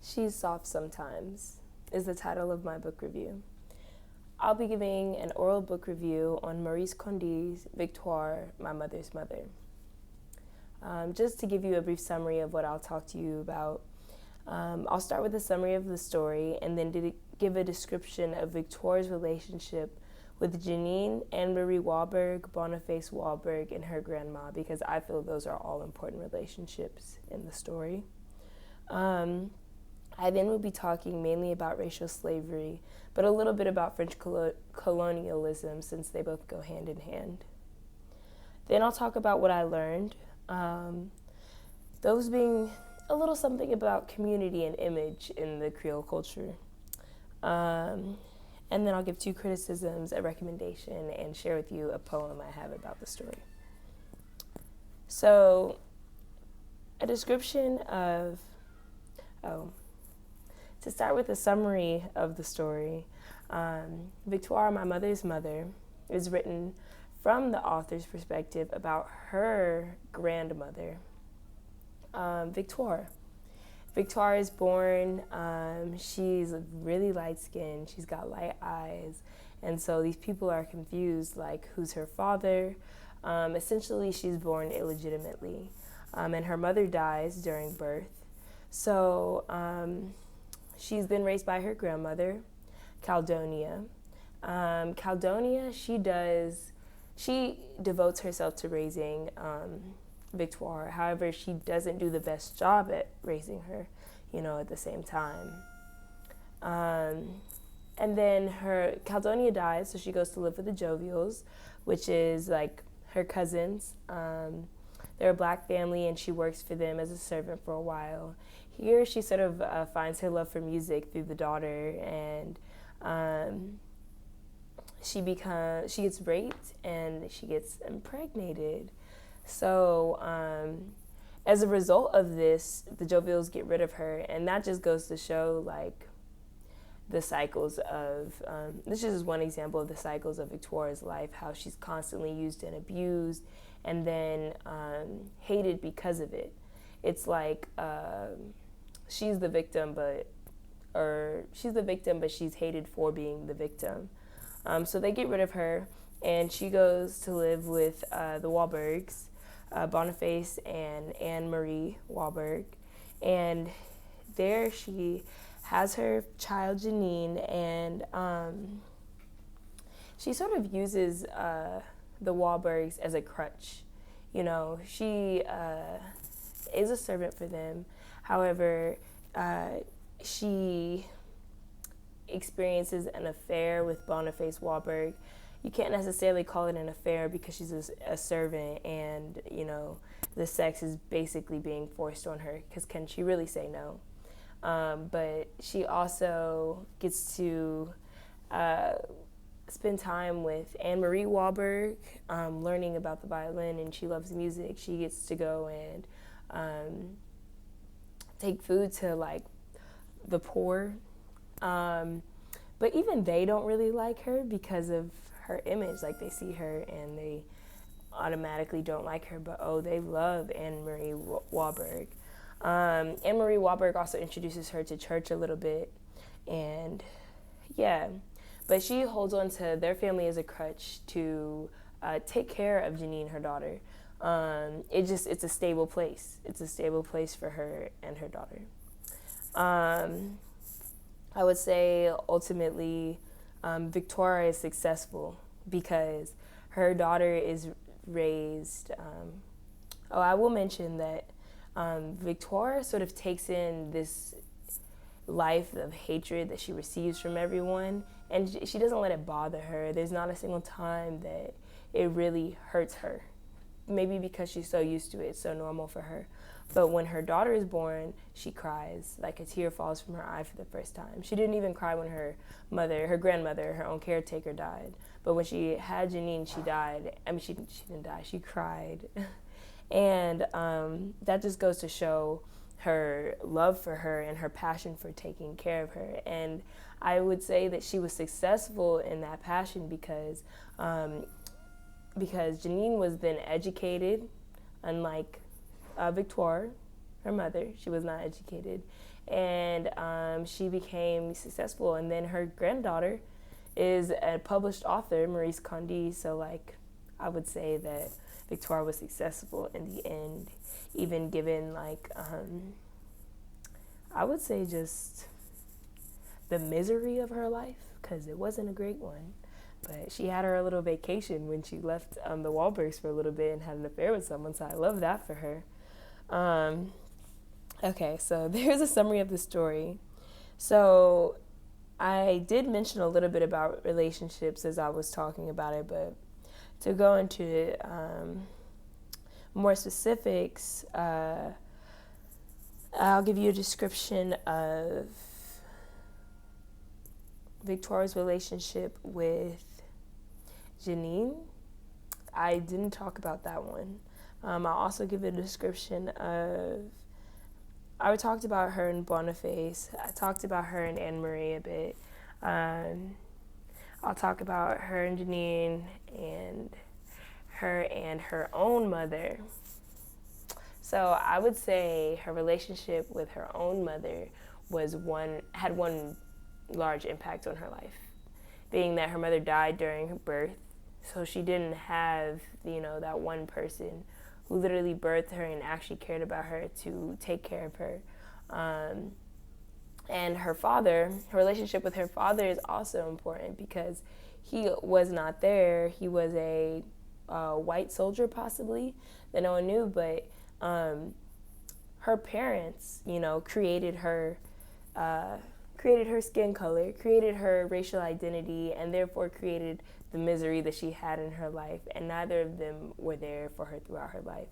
She's Soft Sometimes is the title of my book review. I'll be giving an oral book review on Maurice Condi's Victoire, My Mother's Mother. Just to give you a brief summary of what I'll talk to you about, I'll start with a summary of the story and then give a description of Victoire's relationship with Janine, Anne-Marie Walberg, Boniface Walberg, and her grandma, because I feel those are all important relationships in the story. I then will be talking mainly about racial slavery, but a little bit about French colonialism, since they both go hand in hand. Then I'll talk about what I learned, those being a little something about community and image in the Creole culture. And then I'll give 2 criticisms, a recommendation, and share with you a poem I have about the story. So, a description of, to start with a summary of the story, Victoire, My Mother's Mother, is written from the author's perspective about her grandmother, Victoire. Victoire is born, she's really light-skinned, she's got light eyes, and so these people are confused, like, who's her father? Essentially, she's born illegitimately, and her mother dies during birth. So she's been raised by her grandmother, Caldonia. Caldonia, she devotes herself to raising Victoire. However, she doesn't do the best job at raising her, at the same time. And then Caldonia dies, so she goes to live with the Jovials, which is like her cousins. They're a black family, and she works for them as a servant for a while. Here, she sort of finds her love for music through the daughter, and she gets raped and she gets impregnated. So as a result of this, the Jovials get rid of her, and that just goes to show, like, the cycles of, this is just one example of the cycles of Victoire's life, how she's constantly used and abused, and then hated because of it. It's like she's the victim, but she's hated for being the victim. So they get rid of her, and she goes to live with the Walbergs, Boniface and Anne-Marie Walberg, and there she has her child Janine, and she sort of uses the Walbergs as a crutch. She is a servant for them. However, she experiences an affair with Boniface Walberg. You can't necessarily call it an affair because she's a servant, and the sex is basically being forced on her, because can she really say no? But she also gets to spend time with Anne-Marie Walberg, learning about the violin, and she loves music. She gets to go and take food to, like, the poor. But even they don't really like her because of her image. Like, they see her and they automatically don't like her, but they love Anne-Marie Walberg. Anne-Marie Walberg also introduces her to church a little bit, and but she holds on to their family as a crutch to take care of Janine, her daughter. It's a stable place. It's a stable place for her and her daughter. I would say ultimately Victoire is successful because her daughter is raised. I will mention that Victoire sort of takes in this life of hatred that she receives from everyone, and she doesn't let it bother her. There's not a single time that it really hurts her. Maybe because she's so used to it, it's so normal for her. But when her daughter is born, she cries, like a tear falls from her eye for the first time. She didn't even cry when her grandmother, her own caretaker, died. But when she had Janine, she died. I mean, she didn't die, she cried. And that just goes to show her love for her and her passion for taking care of her. And I would say that she was successful in that passion because Janine was then educated, unlike Victoire, her mother. She was not educated. And she became successful. And then her granddaughter is a published author, Maurice Condé. So, like, I would say that Victoire was successful in the end, even given, like, I would say just the misery of her life, because it wasn't a great one. But she had her little vacation when she left the Wahlbergs for a little bit and had an affair with someone, so I love that for her. Okay, so there's a summary of the story. So I did mention a little bit about relationships as I was talking about it, but to go into more specifics, I'll give you a description of Victoire's relationship with Janine. I didn't talk about that one. I'll also give a description of, I talked about her and Boniface. I talked about her and Anne-Marie a bit. I'll talk about her and Janine and her own mother. So I would say her relationship with her own mother had one large impact on her life, being that her mother died during her birth. So she didn't have, that one person who literally birthed her and actually cared about her to take care of her. And her relationship with her father is also important because he was not there. He was a white soldier possibly that no one knew, but her parents, created her skin color, created her racial identity, and therefore created the misery that she had in her life. And neither of them were there for her throughout her life,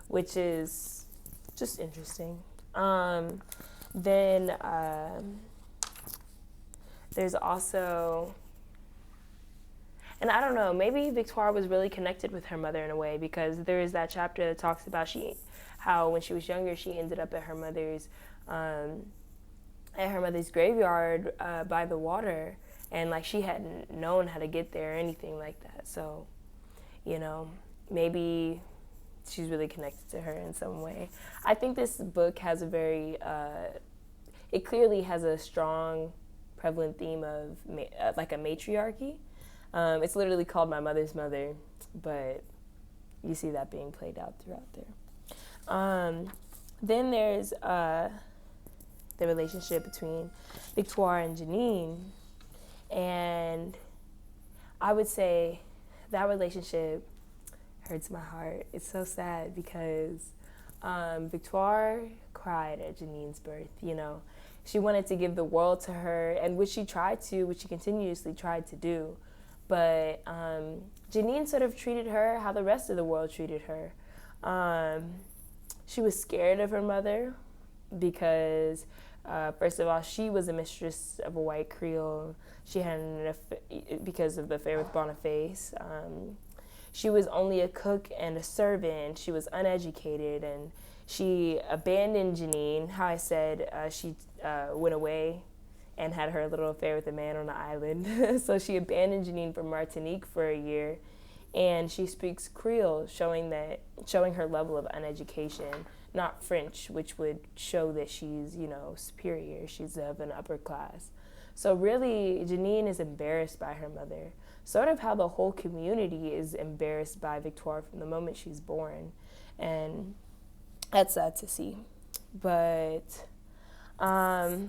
which is just interesting. Then there's also, and I don't know, maybe Victoire was really connected with her mother in a way, because there is that chapter that talks about how when she was younger she ended up at her mother's graveyard by the water, and like she hadn't known how to get there or anything like that. So, maybe she's really connected to her in some way. I think this book has it clearly has a strong, prevalent theme of like a matriarchy. It's literally called My Mother's Mother, but you see that being played out throughout there. Then there's the relationship between Victoire and Janine, and I would say that relationship hurts my heart. It's so sad because Victoire cried at Janine's birth. She wanted to give the world to her, and which she continuously tried to do. But Janine sort of treated her how the rest of the world treated her. She was scared of her mother because, first of all, she was a mistress of a white Creole. She had because of the affair with Boniface. She was only a cook and a servant. She was uneducated, and she abandoned Janine. How I said she went away and had her little affair with a man on the island. So she abandoned Janine for Martinique for a year, and she speaks Creole, showing her level of uneducation, not French, which would show that she's, superior. She's of an upper class. So really, Janine is embarrassed by her mother, sort of how the whole community is embarrassed by Victoire from the moment she's born. And that's sad to see. But I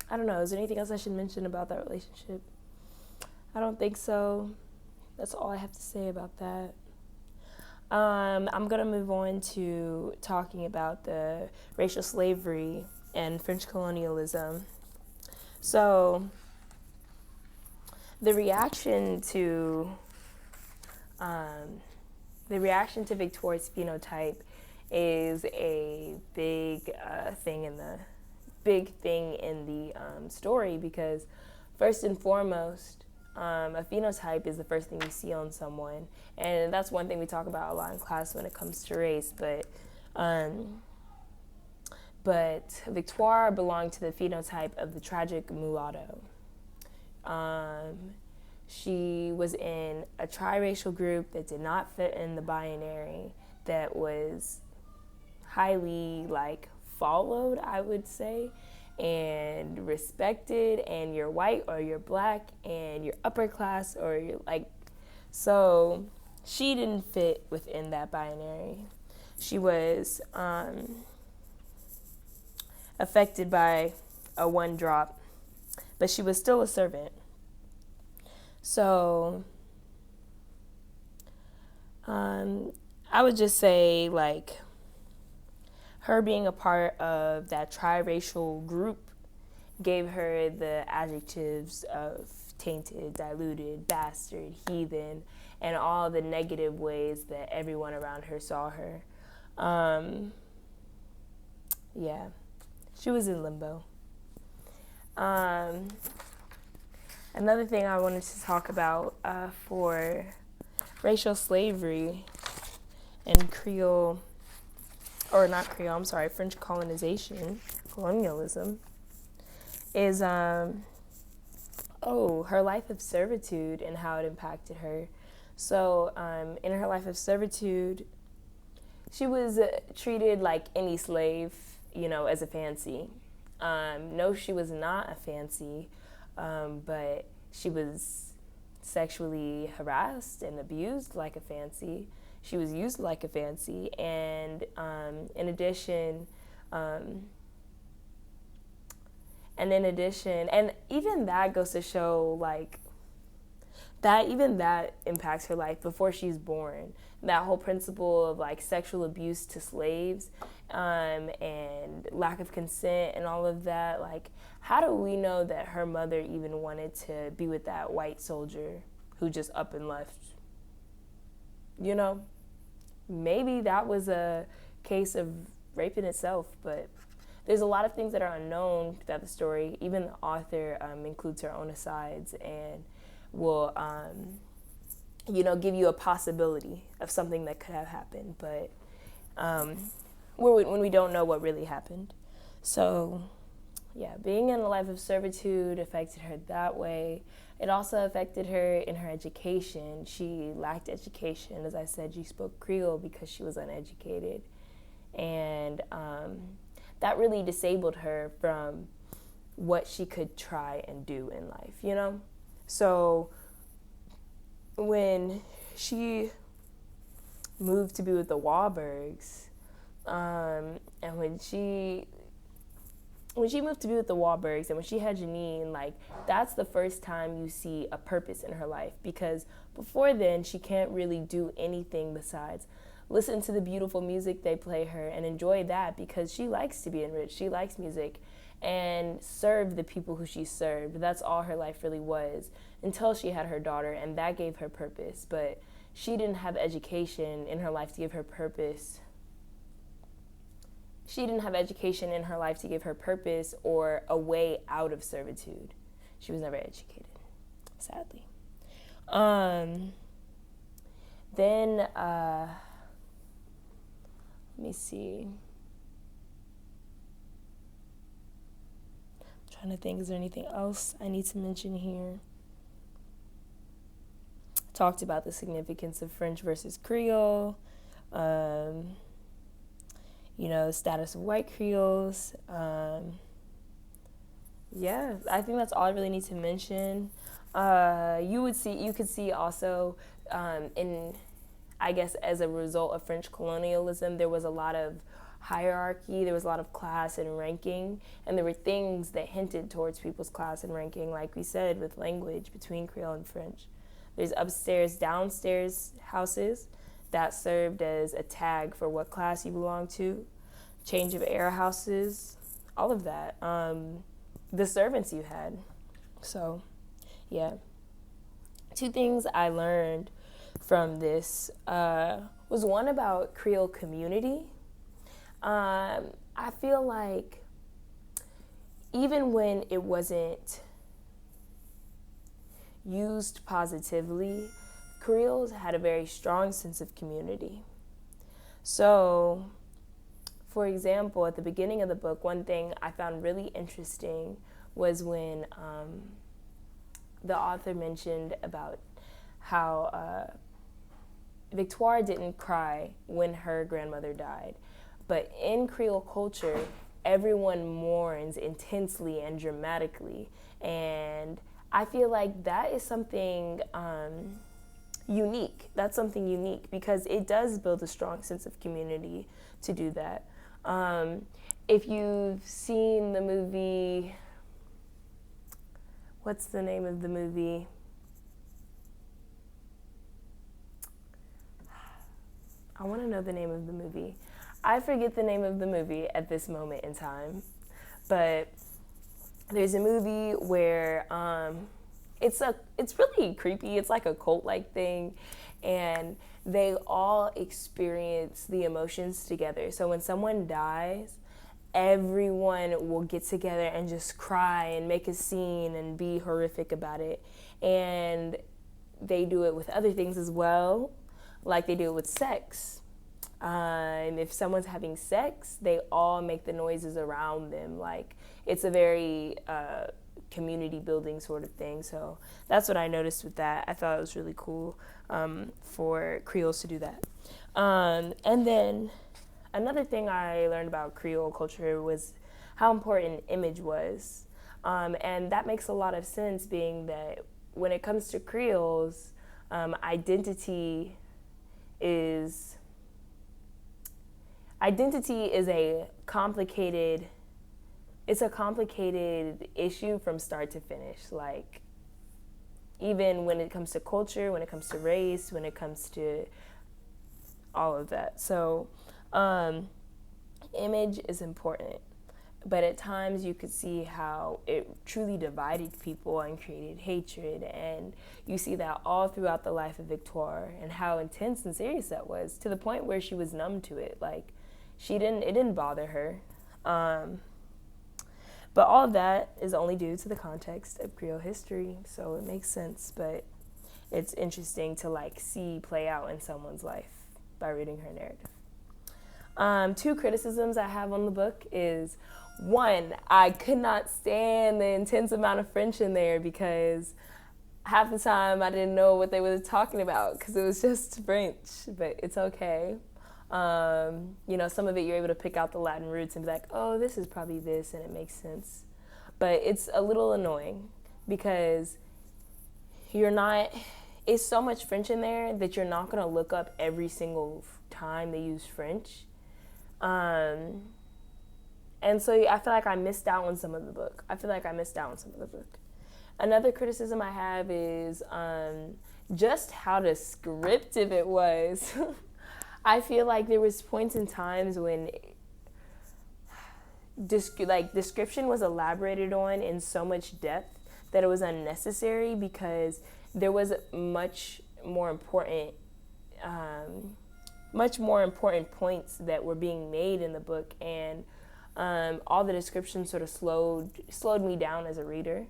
don't know, is there anything else I should mention about that relationship? I don't think so. That's all I have to say about that. I'm going to move on to talking about the racial slavery and French colonialism. So the reaction to Victoire's phenotype is a big thing in the story, because first and foremost, a phenotype is the first thing you see on someone, and that's one thing we talk about a lot in class when it comes to race. But Victoire belonged to the phenotype of the tragic mulatto. She was in a triracial group that did not fit in the binary, that was highly followed, I would say, and respected, and you're white or you're black and you're upper class or you're like, so she didn't fit within that binary. She was affected by a one drop, but she was still a servant. So I would just say, like, her being a part of that triracial group gave her the adjectives of tainted, diluted, bastard, heathen, and all the negative ways that everyone around her saw her. Yeah, she was in limbo. Another thing I wanted to talk about for racial slavery and Creole, or not Creole, I'm sorry, French colonialism, is her life of servitude and how it impacted her. So in her life of servitude, she was treated like any slave, as a fancy. No, she was not a fancy, but she was sexually harassed and abused like a fancy. She was used like a fancy, and in addition, and even that goes to show, like, that even that impacts her life before she's born. That whole principle of, like, sexual abuse to slaves, and lack of consent and all of that. Like, how do we know that her mother even wanted to be with that white soldier who just up and left? Maybe that was a case of rape in itself, but there's a lot of things that are unknown throughout the story. Even the author includes her own asides and will, give you a possibility of something that could have happened, but when we don't know what really happened. So, yeah, being in a life of servitude affected her that way. It also affected her in her education. She lacked education. As I said, she spoke Creole because she was uneducated. And that really disabled her from what she could try and do in life, So when she moved to be with the Wahlbergs, and when she moved to be with the Wahlbergs and when she had Janine, like, that's the first time you see a purpose in her life, because before then she can't really do anything besides listen to the beautiful music they play her and enjoy that, because she likes to be enriched. She likes music and serve the people who she served. That's all her life really was until she had her daughter, and that gave her purpose. But she didn't have education in her life to give her purpose. She didn't have education in her life to give her purpose or a way out of servitude. She was never educated, sadly. Then, let me see. I'm trying to think, is there anything else I need to mention here? Talked about the significance of French versus Creole. The status of white Creoles. Yeah, I think that's all I really need to mention. You could see also I guess as a result of French colonialism, there was a lot of hierarchy, there was a lot of class and ranking, and there were things that hinted towards people's class and ranking, like we said, with language between Creole and French. There's upstairs, downstairs houses that served as a tag for what class you belong to, change of air houses, all of that. The servants you had. So, yeah. 2 things I learned from this was one about Creole community. I feel like even when it wasn't used positively, Creoles had a very strong sense of community. So, for example, at the beginning of the book, one thing I found really interesting was when the author mentioned about how Victoire didn't cry when her grandmother died. But in Creole culture, everyone mourns intensely and dramatically. And I feel like that is something unique. That's something unique because it does build a strong sense of community to do that. If you've seen the movie, what's the name of the movie? I want to know the name of the movie. I forget the name of the movie at this moment in time, but there's a movie where it's really creepy. It's like a cult-like thing, and they all experience the emotions together. So when someone dies, everyone will get together and just cry and make a scene and be horrific about it. And they do it with other things as well, like they do it with sex. And if someone's having sex, they all make the noises around them. Like, it's a very community building sort of thing. So that's what I noticed with that. I thought it was really cool for Creoles to do that. And then another thing I learned about Creole culture was how important image was. And that makes a lot of sense, being that when it comes to Creoles, identity is a complicated issue from start to finish. Like, even when it comes to culture, when it comes to race, when it comes to all of that. So image is important, but at times you could see how it truly divided people and created hatred, and you see that all throughout the life of Victoire and how intense and serious that was, to the point where she was numb to it. Like, it didn't bother her. But all of that is only due to the context of Creole history, so it makes sense, but it's interesting to see play out in someone's life by reading her narrative. 2 criticisms I have on the book is, 1, I could not stand the intense amount of French in there, because half the time I didn't know what they were talking about because it was just French, but it's okay. Some of it you're able to pick out the Latin roots and be like, oh, this is probably this, and it makes sense. But it's a little annoying because it's so much French in there that you're not going to look up every single time they use French. And so I feel like I missed out on some of the book. Another criticism I have is just how descriptive it was. I feel like there was points in times when description was elaborated on in so much depth that it was unnecessary, because there was much more important points that were being made in the book, and all the description sort of slowed me down as a reader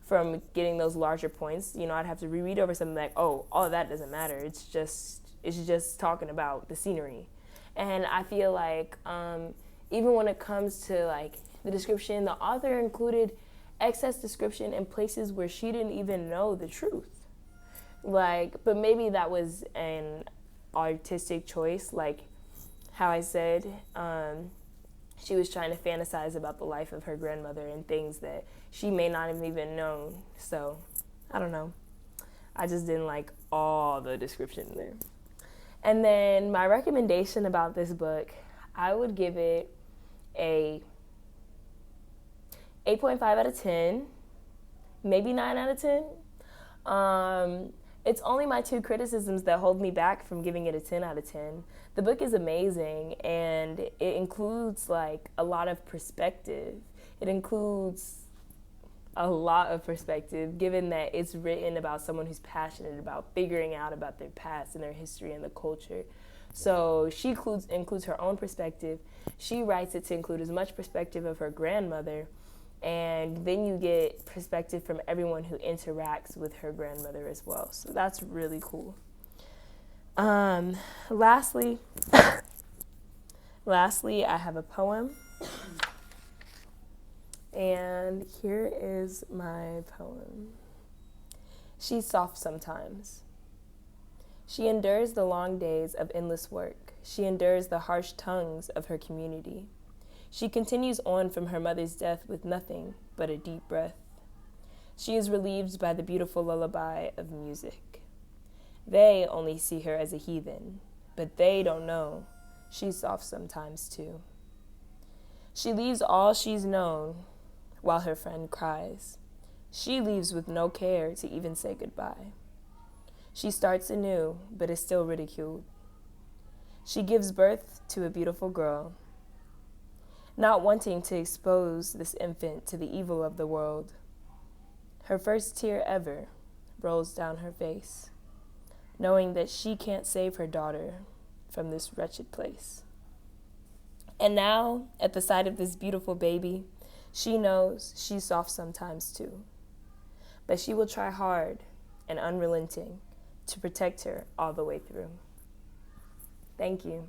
from getting those larger points. I'd have to reread over something like, oh, all of that doesn't matter. It's just talking about the scenery. And I feel like even when it comes to the description, the author included excess description in places where she didn't even know the truth. But maybe that was an artistic choice, like how I said, she was trying to fantasize about the life of her grandmother and things that she may not have even known. So, I don't know. I just didn't like all the description in there. And then my recommendation about this book, I would give it a 8.5 out of 10, maybe 9 out of 10. It's only my 2 criticisms that hold me back from giving it a 10 out of 10. The book is amazing, and it includes a lot of perspective. It includes a lot of perspective, given that it's written about someone who's passionate about figuring out about their past and their history and the culture. So she includes her own perspective. She writes it to include as much perspective of her grandmother, and then you get perspective from everyone who interacts with her grandmother as well. So that's really cool. Lastly, I have a poem. And here is my poem. She's soft sometimes. She endures the long days of endless work. She endures the harsh tongues of her community. She continues on from her mother's death with nothing but a deep breath. She is relieved by the beautiful lullaby of music. They only see her as a heathen, but they don't know she's soft sometimes too. She leaves all she's known while her friend cries. She leaves with no care to even say goodbye. She starts anew, but is still ridiculed. She gives birth to a beautiful girl, not wanting to expose this infant to the evil of the world. Her first tear ever rolls down her face, knowing that she can't save her daughter from this wretched place. And now, at the sight of this beautiful baby, she knows she's soft sometimes too. But she will try hard and unrelenting to protect her all the way through. Thank you.